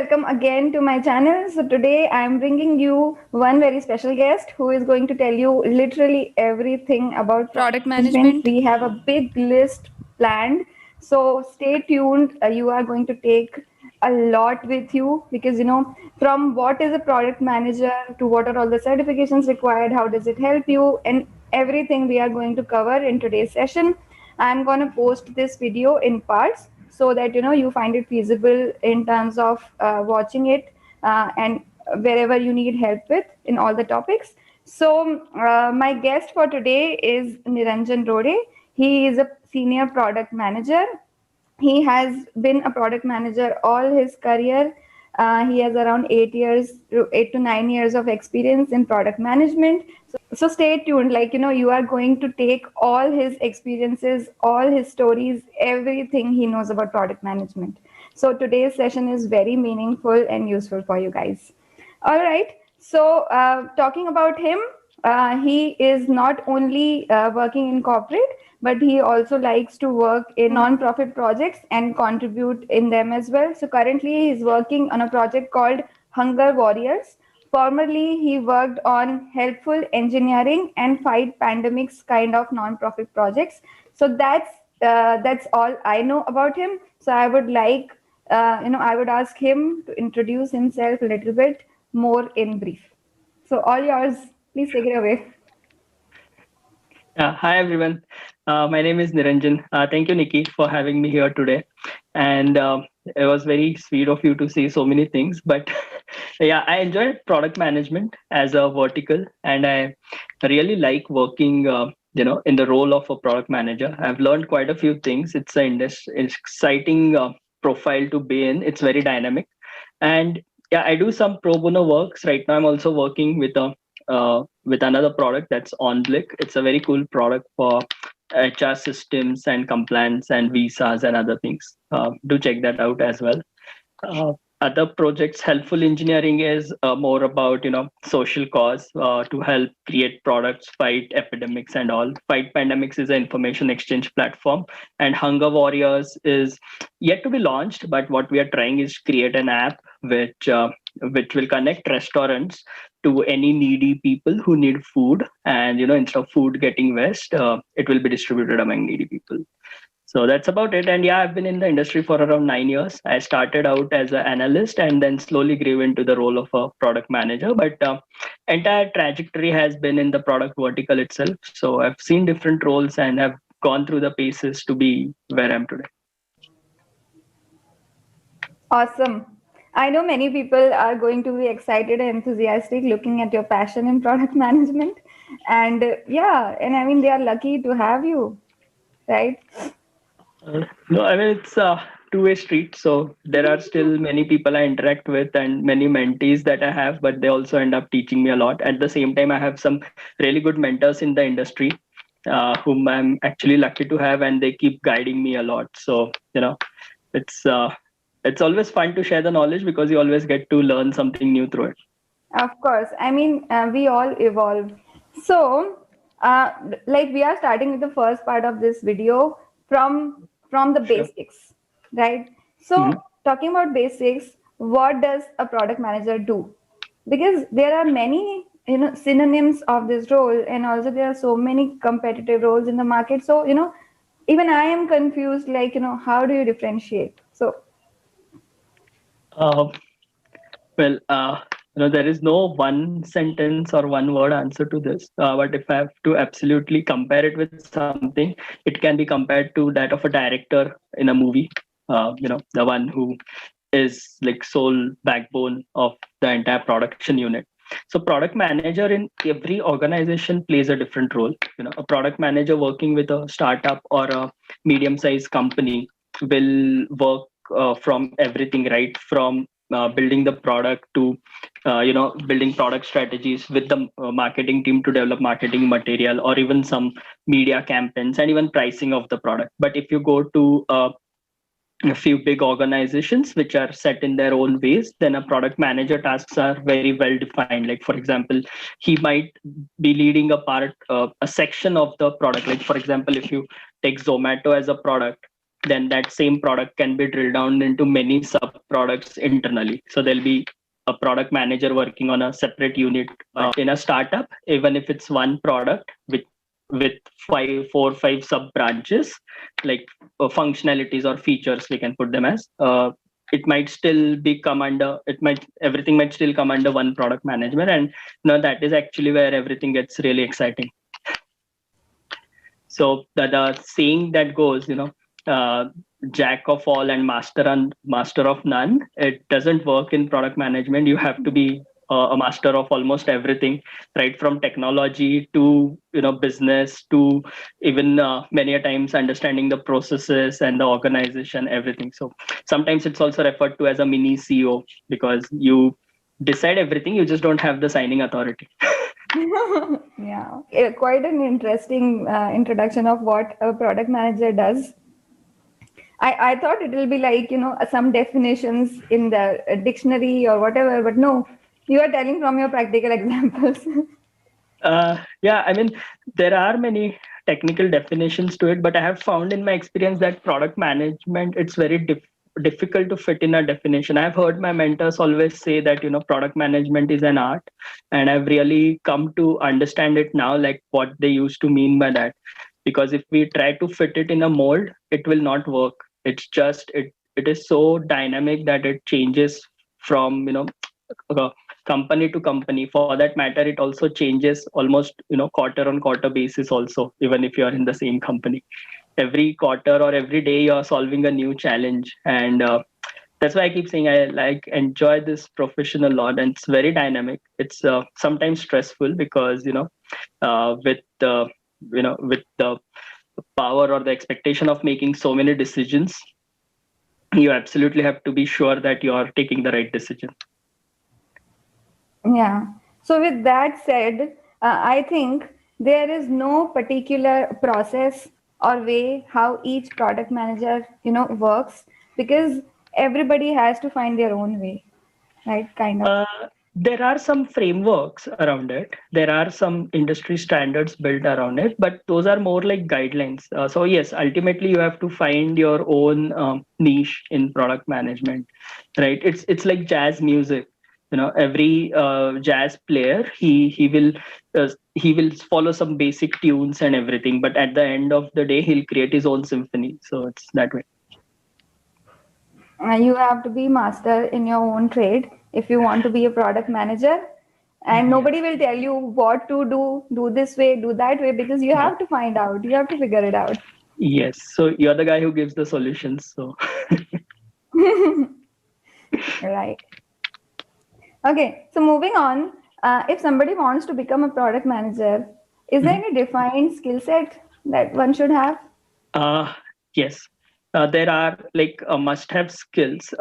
welcome again to my channel. So today I'm bringing you one very special guest who is going to tell you literally everything about product management. We have a big list planned. So stay tuned. You are going to take a lot with you because from what is a product manager to what are all the certifications required, how does it help you, and everything we are going to cover in today's session. I'm going to post this video in parts so that you find it feasible in terms of watching it and wherever you need help with in all the topics. So my guest for today is Niranjan Rode. He is a senior product manager. He has been a product manager all his career. He has around 8 to 9 years of experience in product management. So stay tuned. You are going to take all his experiences, all his stories, everything he knows about product management. So today's session is very meaningful and useful for you guys. All right. So talking about him, he is not only working in corporate, but he also likes to work in non-profit projects and contribute in them as well. So currently he's working on a project called Hunger Warriors. Formerly, he worked on helpful engineering and fight pandemics kind of non-profit projects. So that's all I know about him. So I would I would ask him to introduce himself a little bit more in brief. So all yours, please take it away. Hi everyone. My name is Niranjan. Thank you, Nikki, for having me here today. And it was very sweet of you to say so many things. But yeah, I enjoyed product management as a vertical, and I really like working, in the role of a product manager. I've learned quite a few things. It's an exciting profile to be in. It's very dynamic, and yeah, I do some pro bono works right now. I'm also working with another product that's OnBlick. It's a very cool product for HR systems and compliance and visas and other things. Do check that out as well. Other projects, helpful engineering is more about social cause to help create products, fight epidemics and all. Fight pandemics is an information exchange platform, and Hunger Warriors is yet to be launched. But what we are trying is create an app which will connect restaurants to any needy people who need food, and instead of food getting waste, it will be distributed among needy people. So that's about it. And yeah, I've been in the industry for around 9 years. I started out as an analyst and then slowly grew into the role of a product manager. But entire trajectory has been in the product vertical itself. So I've seen different roles and have gone through the paces to be where I am today. Awesome. I know many people are going to be excited and enthusiastic looking at your passion in product management. And and I mean, they are lucky to have you, right? No, I mean, it's a two-way street. So there are still many people I interact with and many mentees that I have, but they also end up teaching me a lot. At the same time, I have some really good mentors in the industry whom I'm actually lucky to have, and they keep guiding me a lot. So, it's always fun to share the knowledge because you always get to learn something new through it. Of course. I mean, we all evolve. So, we are starting with the first part of this video from the basics, right? So, talking about basics, what does a product manager do? Because there are many synonyms of this role, and also there are so many competitive roles in the market. So, even I am confused. How do you differentiate? So, there is no one sentence or one word answer to this. But if I have to absolutely compare it with something, it can be compared to that of a director in a movie. The one who is like sole backbone of the entire production unit. So product manager in every organization plays a different role. A product manager working with a startup or a medium-sized company will work from everything, right from building the product to building product strategies with the marketing team to develop marketing material, or even some media campaigns and even pricing of the product. But if you go to a few big organizations which are set in their own ways, then a product manager tasks are very well defined. Like, for example, he might be leading a section of the product. Like, for example, if you take Zomato as a product, then that same product can be drilled down into many sub products internally. So there'll be a product manager working on a separate unit. But in a startup, even if it's one product with 4 5 sub branches, like functionalities or features, we can put them as, it might still be come under, everything might still come under one product management. And that is actually where everything gets really exciting. So the saying that goes, jack of all and master of none, it doesn't work in product management. You have to be a master of almost everything, right from technology to business to even many a times understanding the processes and the organization, everything. So sometimes it's also referred to as a mini CEO, because you decide everything, you just don't have the signing authority. Yeah, quite an interesting introduction of what a product manager does. I thought it will be like, some definitions in the dictionary or whatever, but no, you are telling from your practical examples. Yeah, I mean, there are many technical definitions to it, but I have found in my experience that product management, it's very difficult to fit in a definition. I've heard my mentors always say that, product management is an art, and I've really come to understand it now, like what they used to mean by that. Because if we try to fit it in a mold, it will not work. It's just, it is so dynamic that it changes from, company to company. For that matter, it also changes almost quarter on quarter basis also, even if you are in the same company. Every quarter or every day you are solving a new challenge. And that's why I keep saying I enjoy this profession a lot, and it's very dynamic. It's sometimes stressful because with the power or the expectation of making so many decisions, you absolutely have to be sure that you are taking the right decision. Yeah. So with that said, I think there is no particular process or way how each product manager, works, because everybody has to find their own way, right? Kind of. There are some frameworks around it. There are some industry standards built around it, but those are more like guidelines. So yes, ultimately you have to find your own niche in product management, right? It's like jazz music. Every jazz player, he will follow some basic tunes and everything, but at the end of the day, he'll create his own symphony. So it's that way. You have to be master in your own trade if you want to be a product manager, and nobody will tell you what to do this way, do that way, because you have to find out, you have to figure it out. Yes. So you're the guy who gives the solutions. So Right. Okay, so moving on, if somebody wants to become a product manager, is there any defined skill set that one should have? Uh, yes, there are like must-have skills.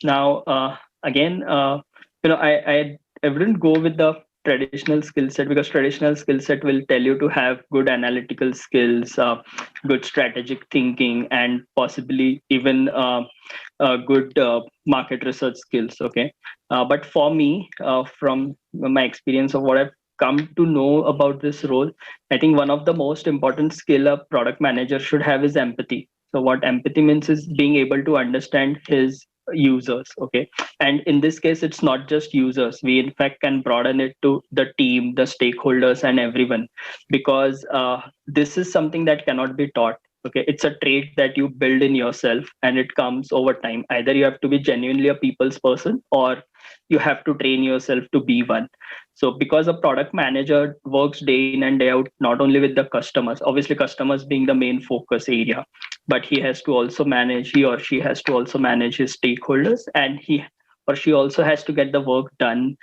Now, again, I wouldn't go with the traditional skill set, because traditional skill set will tell you to have good analytical skills, good strategic thinking, and possibly even good market research skills. Okay, but for me, from my experience of what I've come to know about this role, I think one of the most important skill a product manager should have is empathy. So what empathy means is being able to understand his users. Okay, and in this case, it's not just users. We in fact can broaden it to the team, the stakeholders, and everyone, because this is something that cannot be taught. Okay, it's a trait that you build in yourself, and it comes over time. Either you have to be genuinely a people's person, or you have to train yourself to be one. So because a product manager works day in and day out, not only with the customers, obviously customers being the main focus area, but he or she has to also manage his stakeholders, and he or she also has to get the work done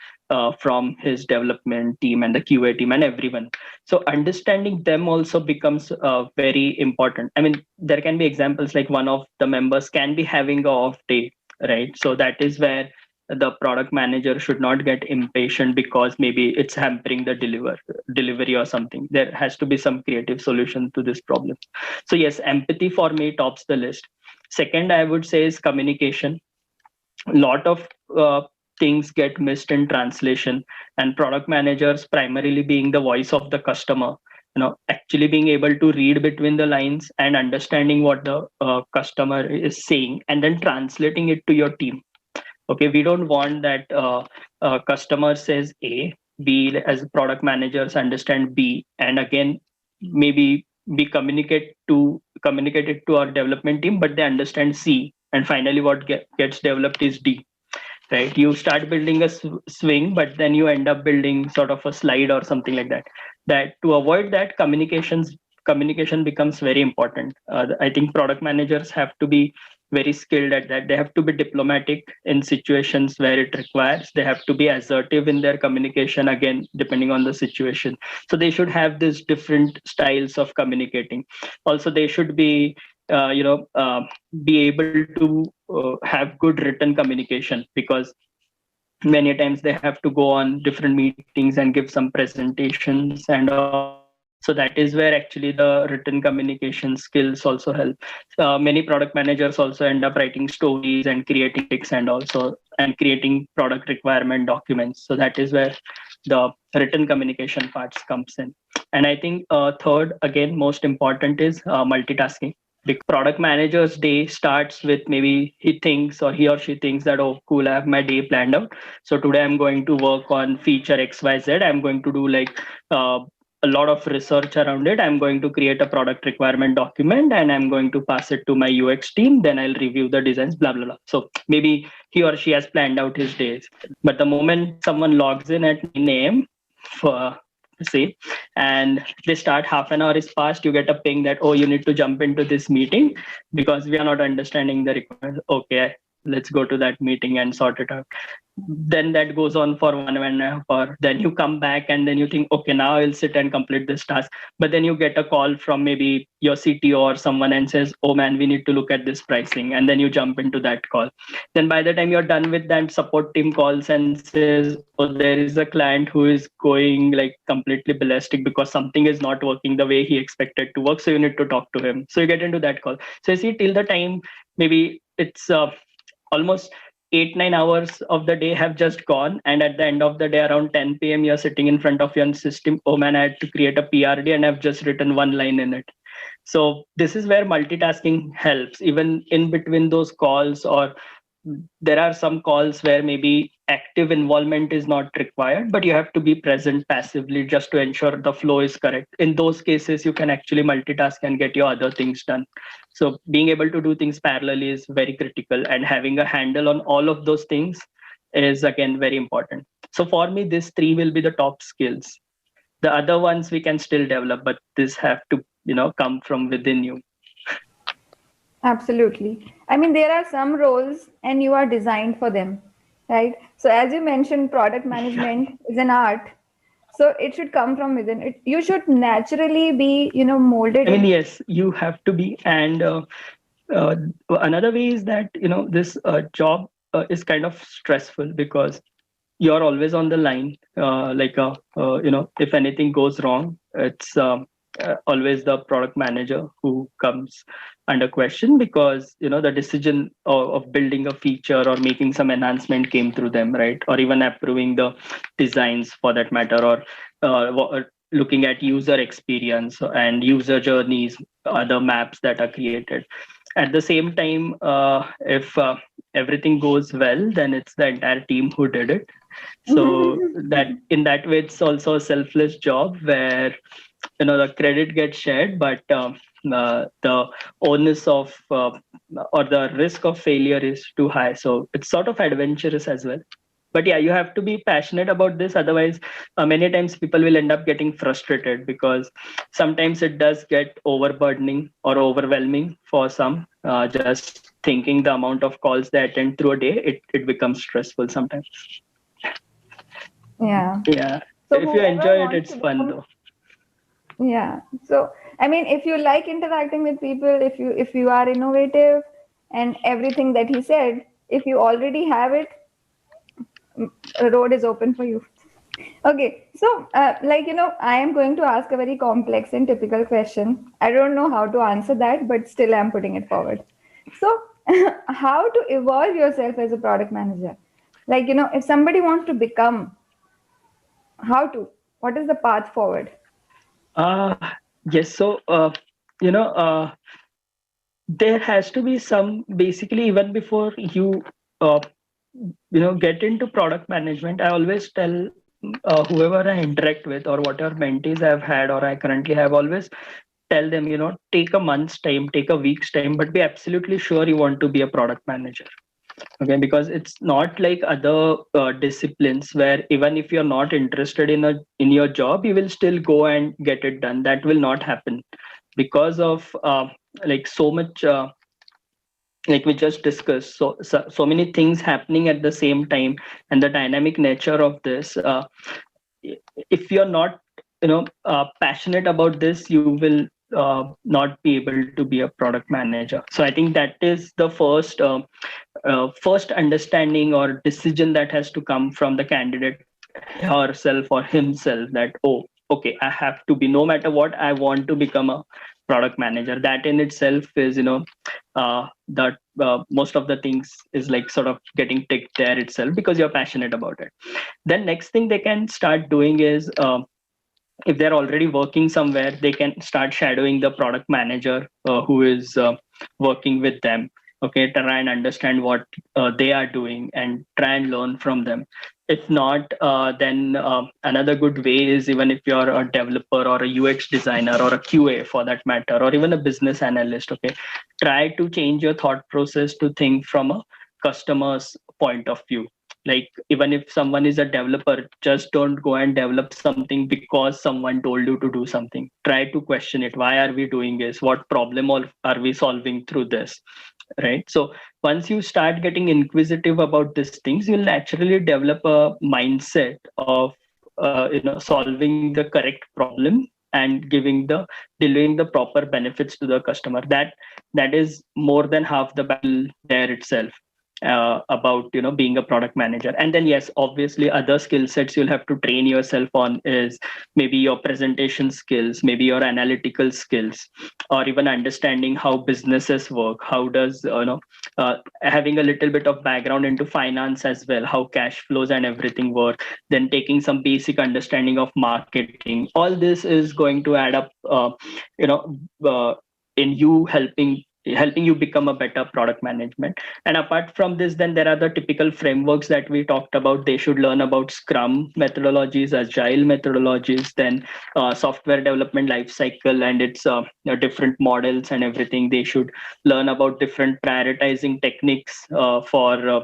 from his development team and the QA team and everyone. So understanding them also becomes very important. I mean, there can be examples like one of the members can be having a off day, right? So that is where the product manager should not get impatient because maybe it's hampering the delivery or something. There has to be some creative solution to this problem. So yes, empathy for me tops the list. Second, I would say, is communication. A lot of things get missed in translation, and product managers primarily being the voice of the customer, actually being able to read between the lines and understanding what the customer is saying and then translating it to your team. Okay, we don't want that customer says A, B as product managers understand B, and again maybe we communicate it to our development team, but they understand C, and finally what gets developed is D. Right, you start building a swing, but then you end up building sort of a slide or something like that. That to avoid that, communication becomes very important. I think product managers have to be very skilled at that. They have to be diplomatic in situations where it requires. They have to be assertive in their communication, again depending on the situation. So they should have these different styles of communicating. Also they should be able to have good written communication, because many times they have to go on different meetings and give some presentations and all. So that is where actually the written communication skills also help. Many product managers also end up writing stories and creating graphics and also and creating product requirement documents. So that is where the written communication parts comes in. And I think third, again, most important is multitasking. Product manager's day starts with, maybe he or she thinks that, oh cool, I have my day planned out, so today I'm going to work on feature XYZ. I'm going to do like a lot of research around it. I'm going to create a product requirement document and I'm going to pass it to my UX team, then I'll review the designs, blah blah blah. So maybe he or she has planned out his days, but the moment someone logs in at 9 a.m. for say, and they start, half an hour is passed, you get a ping that, oh, you need to jump into this meeting because we are not understanding the requirements. Okay, let's go to that meeting and sort it out. Then that goes on for 1.5 hours. Then you come back and then you think, okay, now I'll sit and complete this task. But then you get a call from maybe your CTO or someone and says, oh man, we need to look at this pricing. And then you jump into that call. Then by the time you're done with that, support team calls and says, oh, there is a client who is going like completely ballistic because something is not working the way he expected to work. So you need to talk to him. So you get into that call. So you see, till the time, maybe it's almost 8-9 hours of the day have just gone, and at the end of the day around 10 p.m. you're sitting in front of your system. Oh man, I had to create a PRD and I've just written one line in it. So this is where multitasking helps, even in between those calls. Or there are some calls where maybe active involvement is not required, but you have to be present passively just to ensure the flow is correct. In those cases, you can actually multitask and get your other things done. So being able to do things parallelly is very critical, and having a handle on all of those things is again very important. So for me, these three will be the top skills. The other ones we can still develop, but this have to come from within you. Absolutely. I mean, there are some roles and you are designed for them, right? So as you mentioned, product management is an art. So it should come from within. You should naturally be, molded. I mean, yes, you have to be. And another way is that, this job is kind of stressful because you're always on the line. If anything goes wrong, it's always the product manager who comes under question, because the decision of building a feature or making some enhancement came through them, right? Or even approving the designs for that matter, or looking at user experience and user journeys, other maps that are created. At the same time, if everything goes well, then it's the entire team who did it. So that in that way, it's also a selfless job where the credit gets shared, but the onus of or the risk of failure is too high. So it's sort of adventurous as well. But yeah, you have to be passionate about this. Otherwise, many times people will end up getting frustrated, because sometimes it does get overburdening or overwhelming for some. Just thinking the amount of calls they attend through a day, it becomes stressful sometimes. Yeah. So if you enjoy it, it's fun though. Yeah. So I mean, if you like interacting with people, if you are innovative and everything that he said, if you already have it, a road is open for you. Okay, so I am going to ask a very complex and typical question. I don't know how to answer that, but still I'm putting it forward. So, how to evolve yourself as a product manager? Like, if somebody wants to become, how to? What is the path forward? Uh, yes. So, you know, there has to be some, basically, even before uh, get into product management, I always tell whoever I interact with or whatever mentees I've had or I currently have, always tell them, take a month's time, take a week's time, but be absolutely sure you want to be a product manager. Okay, because it's not like other disciplines where even if you're not interested in your job, you will still go and get it done. That will not happen because of like so much, like we just discussed, so many things happening at the same time, and the dynamic nature of this. If you're not passionate about this, you will not be able to be a product manager. So I think that is the first understanding or decision that has to come from the candidate herself or himself, that, oh, okay, I have to be, no matter what, I want to become a product manager. That in itself is, that most of the things is like sort of getting ticked there itself because you're passionate about it. Then next thing they can start doing is, if they're already working somewhere, they can start shadowing the product manager who is working with them. Okay, try and understand what they are doing and try and learn from them. If not, then another good way is, even if you're a developer or a UX designer or a QA for that matter, or even a business analyst, okay, try to change your thought process to think from a customer's point of view. Like, even if someone is a developer, just don't go and develop something because someone told you to do something. Try to question it. Why are we doing this? What problem are we solving through this? Right. So once you start getting inquisitive about these things, you'll naturally develop a mindset of solving the correct problem and delivering the proper benefits to the customer. That is more than half the battle there itself, about being a product manager. And then, yes, obviously, other skill sets you'll have to train yourself on is maybe your presentation skills, maybe your analytical skills, or even understanding how businesses work. How does having a little bit of background into finance as well, how cash flows and everything work. Then taking some basic understanding of marketing. All this is going to add up, you know in you helping you become a better product management. And apart from this, then there are the typical frameworks that we talked about. They should learn about Scrum methodologies, Agile methodologies, then software development life cycle and its different models and everything. They should learn about different prioritizing techniques for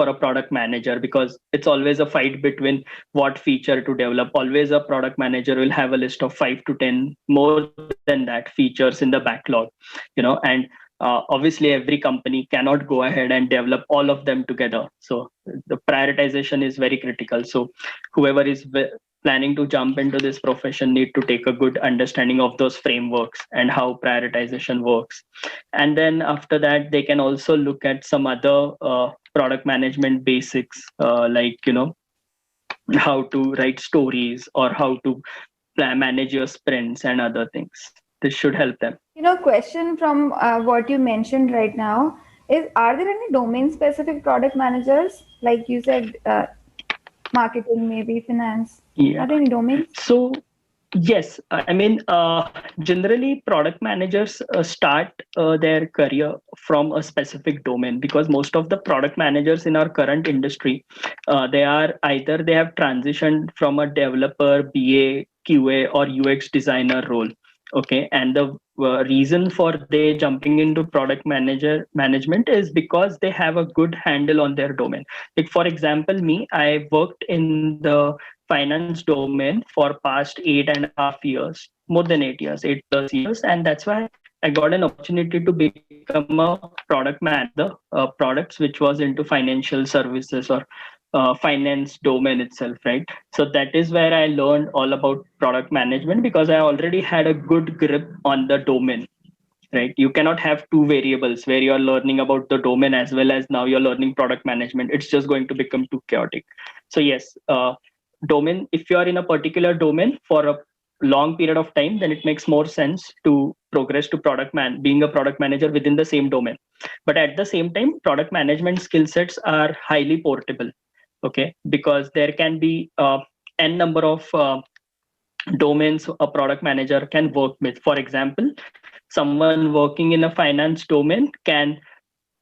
a product manager, because it's always a fight between what feature to develop. Always a product manager will have a list of 5 to 10 more than that features in the backlog, and obviously every company cannot go ahead and develop all of them together. So the prioritization is very critical. So whoever is planning to jump into this profession need to take a good understanding of those frameworks and how prioritization works. And then after that, they can also look at some other product management basics, like how to write stories or how to manage your sprints and other things. This should help them. Question from what you mentioned right now is, are there any domain specific product managers? Like you said, marketing, maybe finance. Yeah. Are there any domains? So yes, I mean, generally product managers start their career from a specific domain, because most of the product managers in our current industry, they are either they have transitioned from a developer, BA, QA, or UX designer role. Okay, and the reason for they jumping into product manager management is because they have a good handle on their domain. Like, for example, me, I worked in the finance domain for past 8.5 years, more than 8 years, 8+ years, and that's why I got an opportunity to become a product manager, products which was into financial services or finance domain itself, right? So that is where I learned all about product management, because I already had a good grip on the domain. Right, you cannot have two variables where you're learning about the domain as well as now you're learning product management. It's just going to become too chaotic. So yes, domain, if you are in a particular domain for a long period of time, then it makes more sense to progress to being a product manager within the same domain. But at the same time, product management skill sets are highly portable. Okay, because there can be n number of domains a product manager can work with. For example, someone working in a finance domain can,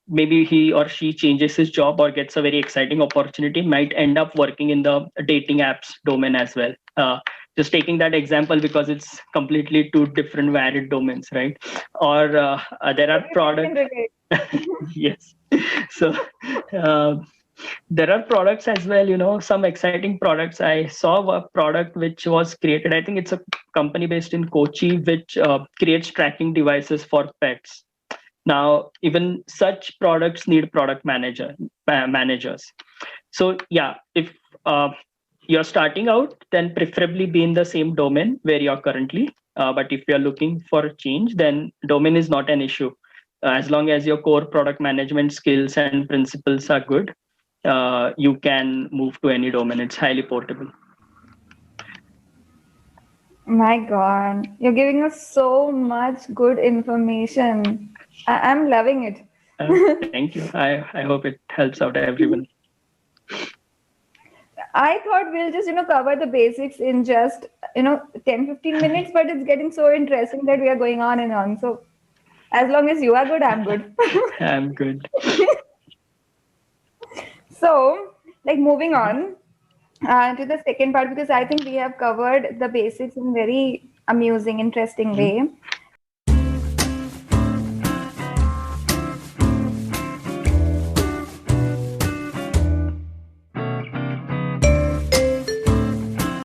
maybe he or she changes his job or gets a very exciting opportunity, might end up working in the dating apps domain as well. Just taking that example because it's completely two different varied domains, right? Or there are Everybody can products. relate. Yes. So uh, there are products as well, some exciting products. I saw a product which was created, I think it's a company based in Kochi, which creates tracking devices for pets. Now even such products need managers. So yeah, if you're starting out, then preferably be in the same domain where you're currently. But if you're looking for a change, then domain is not an issue. As long as your core product management skills and principles are good, you can move to any domain. It's highly portable. My God, you're giving us so much good information. I'm loving it. Thank you. I hope it helps out everyone. I thought we'll just, cover the basics in just, 10-15 minutes, but it's getting so interesting that we are going on and on. So as long as you are good, I'm good. I'm good. So, like moving on to the second part, because I think we have covered the basics in very amusing, interesting Mhm. way.